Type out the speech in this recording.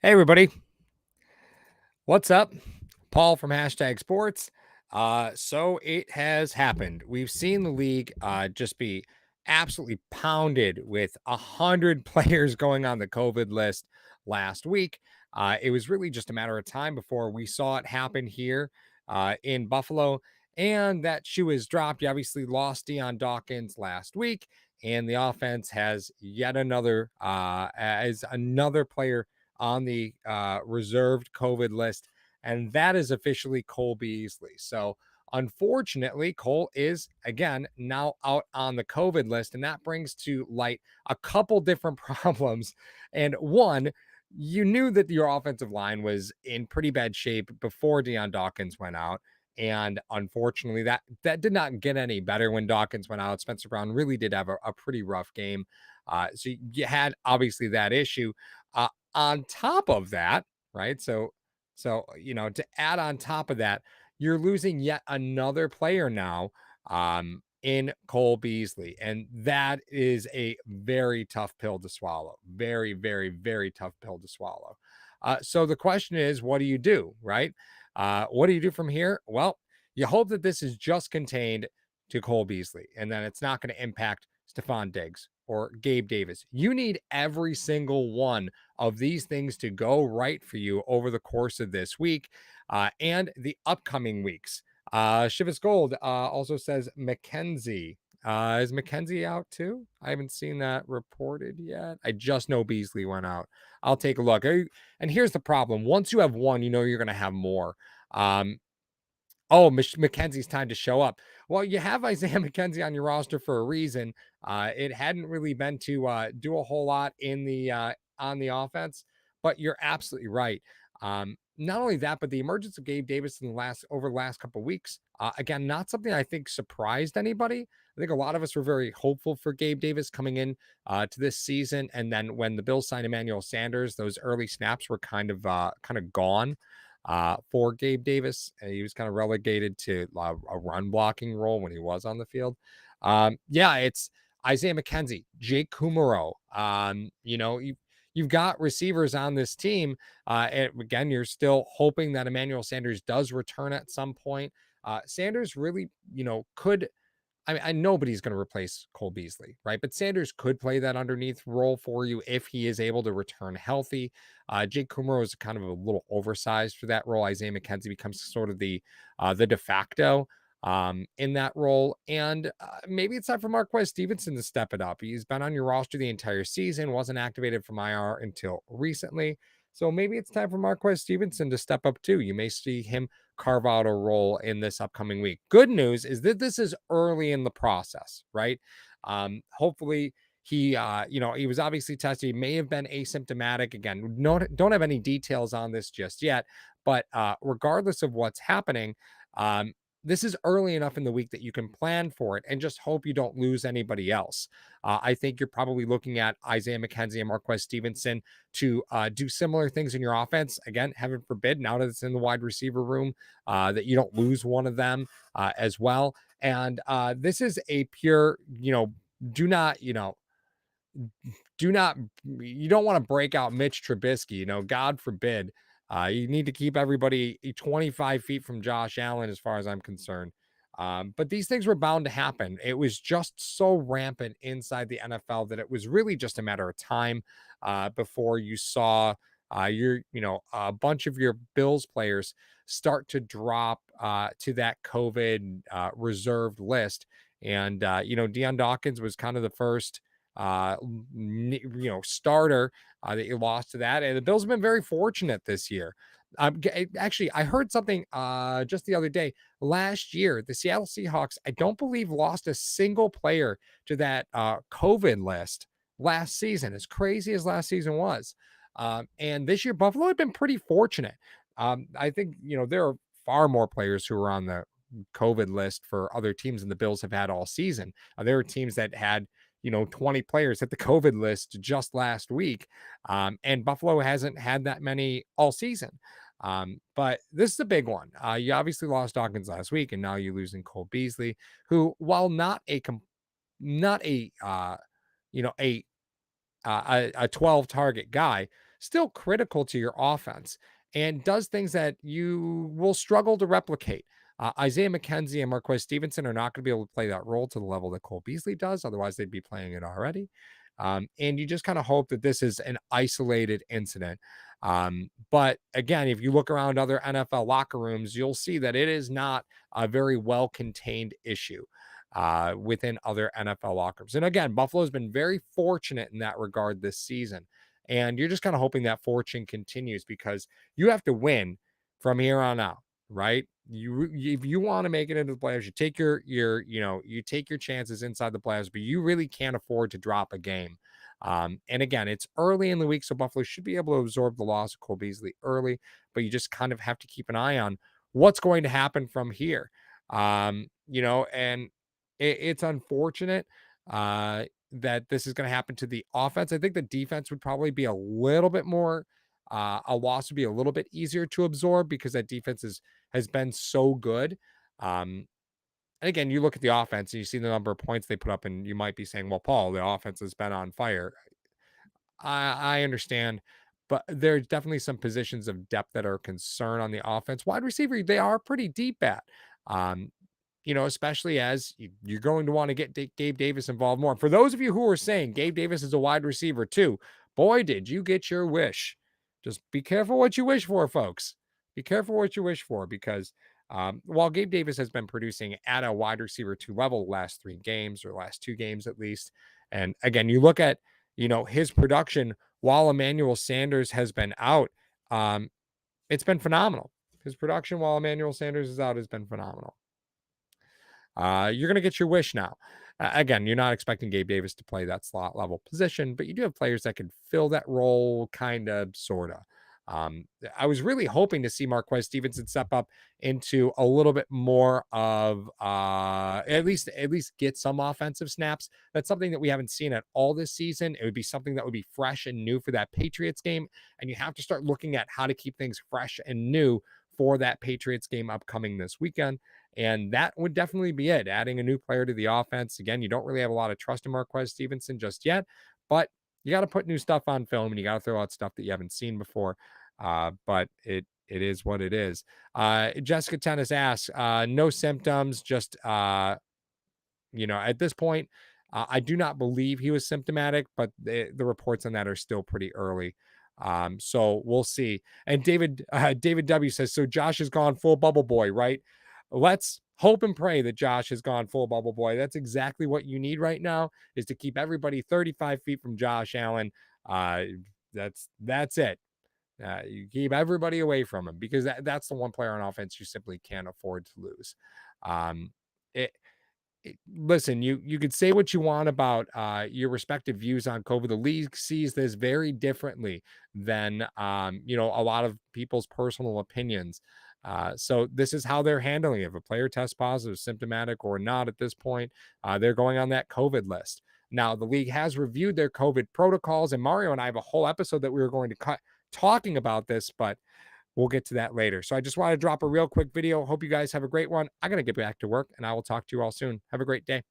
Hey, everybody. What's up? Paul from Hashtag Sports. So it has happened. We've seen the league just be absolutely pounded with 100 players going on the COVID list last week. It was really just a matter of time before we saw it happen here in Buffalo. And that shoe is dropped. You obviously lost Deion Dawkins last week, and the offense has yet another as another player on the reserved COVID list, and that is officially Cole Beasley. So, unfortunately, Cole is again now out on the COVID list, and that brings to light a couple different problems. And one, you knew that your offensive line was in pretty bad shape before Deion Dawkins went out. And unfortunately, that did not get any better when Dawkins went out. Spencer Brown really did have a pretty rough game. So you had obviously that issue. On top of that, right? So to add on top of that, you're losing yet another player now in Cole Beasley, and that is a very tough pill to swallow. Very, very, very tough pill to swallow. So the question is, what do you do, right? What do you do from here? Well, you hope that this is just contained to Cole Beasley, and then it's not going to impact Stephon Diggs or Gabe Davis. You need every single one of these things to go right for you over the course of this week and the upcoming weeks. Shivas Gold also says McKenzie. Is McKenzie out too? I haven't seen that reported yet. I just know Beasley went out. I'll take a look. And here's the problem. Once you have one, you know you're going to have more. Oh, McKenzie's time to show up. Well, you have Isaiah McKenzie on your roster for a reason. It hadn't really been to do a whole lot in the on the offense, but you're absolutely right. Not only that, but the emergence of Gabe Davis in the last couple of weeks, again, not something I think surprised anybody. I think a lot of us were very hopeful for Gabe Davis coming in to this season, and then when the Bills signed Emmanuel Sanders, those early snaps were kind of gone for Gabe Davis. He was kind of relegated to a run blocking role when he was on the field. Yeah, it's Isaiah McKenzie, Jake Kumaro. You've got receivers on this team. And again, you're still hoping that Emmanuel Sanders does return at some point. Sanders really, could nobody's going to replace Cole Beasley, right? But Sanders could play that underneath role for you if he is able to return healthy. Jake Kumaro is kind of a little oversized for that role. Isaiah McKenzie becomes sort of the de facto in that role. And maybe it's time for Marquez Stevenson to step it up. He's been on your roster the entire season, wasn't activated from IR until recently. So maybe it's time for Marquez Stevenson to step up too. You may see him carve out a role in this upcoming week. Good news is that this is early in the process, right? Hopefully he he was obviously tested. He may have been asymptomatic. Again, don't have any details on this just yet, but regardless of what's happening, this is early enough in the week that you can plan for it and just hope you don't lose anybody else. I think you're probably looking at Isaiah McKenzie and Marquez Stevenson to do similar things in your offense. Again, heaven forbid, now that it's in the wide receiver room, that you don't lose one of them as well. And this is a pure, do not, do not, you don't want to break out Mitch Trubisky, God forbid. You need to keep everybody 25 feet from Josh Allen, as far as I'm concerned. But these things were bound to happen. It was just so rampant inside the NFL that it was really just a matter of time before you saw a bunch of your Bills players start to drop to that COVID reserved list. And, Deion Dawkins was kind of the first starter that you lost to that. And the Bills have been very fortunate this year. Actually, I heard something just the other day. Last year, the Seattle Seahawks, I don't believe, lost a single player to that COVID list last season, as crazy as last season was. And this year, Buffalo had been pretty fortunate. I think, there are far more players who are on the COVID list for other teams than the Bills have had all season. There are teams that had 20 players at the COVID list just last week. And Buffalo hasn't had that many all season. But this is a big one. You obviously lost Dawkins last week, and now you're losing Cole Beasley, who, while not a 12 target guy, still critical to your offense and does things that you will struggle to replicate. Isaiah McKenzie and Marquez Stevenson are not going to be able to play that role to the level that Cole Beasley does. Otherwise, they'd be playing it already. And you just kind of hope that this is an isolated incident. But again, if you look around other NFL locker rooms, you'll see that it is not a very well contained issue within other NFL locker rooms. And again, Buffalo's been very fortunate in that regard this season. And you're just kind of hoping that fortune continues because you have to win from here on out, right? If you want to make it into the playoffs, you take you take your chances inside the playoffs, but you really can't afford to drop a game. And again, it's early in the week, so Buffalo should be able to absorb the loss of Cole Beasley early, but you just kind of have to keep an eye on what's going to happen from here. And it's unfortunate that this is going to happen to the offense. I think the defense would probably be a little bit more, a loss would be a little bit easier to absorb because that defense has been so good. And again, you look at the offense and you see the number of points they put up, and you might be saying, well, Paul, the offense has been on fire. I understand, but there's definitely some positions of depth that are a concern on the offense. Wide receiver, they are pretty deep at. Um, especially as you're going to want to get Gabe Davis involved more. For those of you who are saying Gabe Davis is a wide receiver too, boy, did you get your wish. Just be careful what you wish for, folks. Be careful what you wish for because while Gabe Davis has been producing at a wide receiver 2 level the last 3 games or last 2 games at least, and again, you look at, his production while Emmanuel Sanders has been out, it's been phenomenal. His production while Emmanuel Sanders is out has been phenomenal. You're going to get your wish now. Again, you're not expecting Gabe Davis to play that slot level position, but you do have players that can fill that role, kind of, sort of. I was really hoping to see Marquez Stevenson step up into a little bit more of at least get some offensive snaps. That's something that we haven't seen at all this season. It would be something that would be fresh and new for that Patriots game, and you have to start looking at how to keep things fresh and new for that Patriots game upcoming this weekend. And that would definitely be it. Adding a new player to the offense. Again, you don't really have a lot of trust in Marquez Stevenson just yet, but you got to put new stuff on film and you got to throw out stuff that you haven't seen before. But it is what it is. Jessica Tennis asks, no symptoms, just at this point, I do not believe he was symptomatic, but the reports on that are still pretty early. So we'll see. And David W says, so Josh has gone full bubble boy, right? Let's hope and pray that Josh has gone full bubble boy. That's exactly what you need right now, is to keep everybody 35 feet from Josh Allen. That's it. You keep everybody away from him because that's the one player on offense you simply can't afford to lose. Listen, you could say what you want about your respective views on COVID. The league sees this very differently than a lot of people's personal opinions. So this is how they're handling it. If a player tests positive, symptomatic or not at this point, they're going on that COVID list. Now, the league has reviewed their COVID protocols, and Mario and I have a whole episode that we were going to cut talking about this, but we'll get to that later. So I just want to drop a real quick video. Hope you guys have a great one. I'm going to get back to work, and I will talk to you all soon. Have a great day.